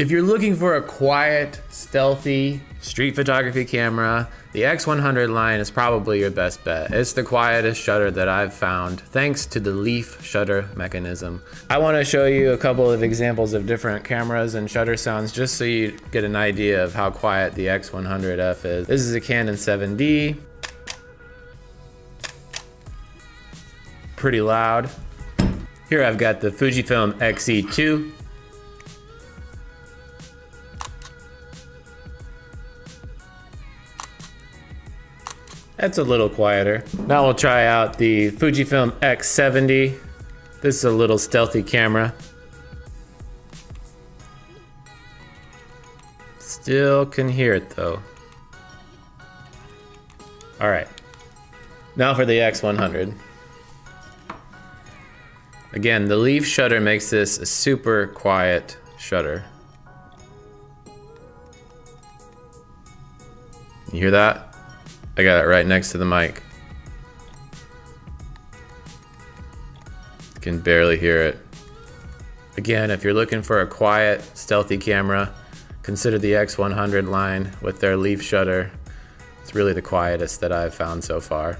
If you're looking for a quiet, stealthy street photography camera, the X100 line is probably your best bet. It's the quietest shutter that I've found, thanks to the leaf shutter mechanism. I want to show you a couple of examples of different cameras and shutter sounds just so you get an idea of how quiet the X100F is. This is a Canon 7D. Pretty loud. Here I've got the Fujifilm X-E2. That's a little quieter. Now we'll try out the Fujifilm X70. This is a little stealthy camera. Still can hear it though. All right, now for the X100. Again, the leaf shutter makes this a super quiet shutter. You hear that? I got it right next to the mic. You can barely hear it. Again, if you're looking for a quiet, stealthy camera, consider the X100 line with their leaf shutter. It's really the quietest that I've found so far.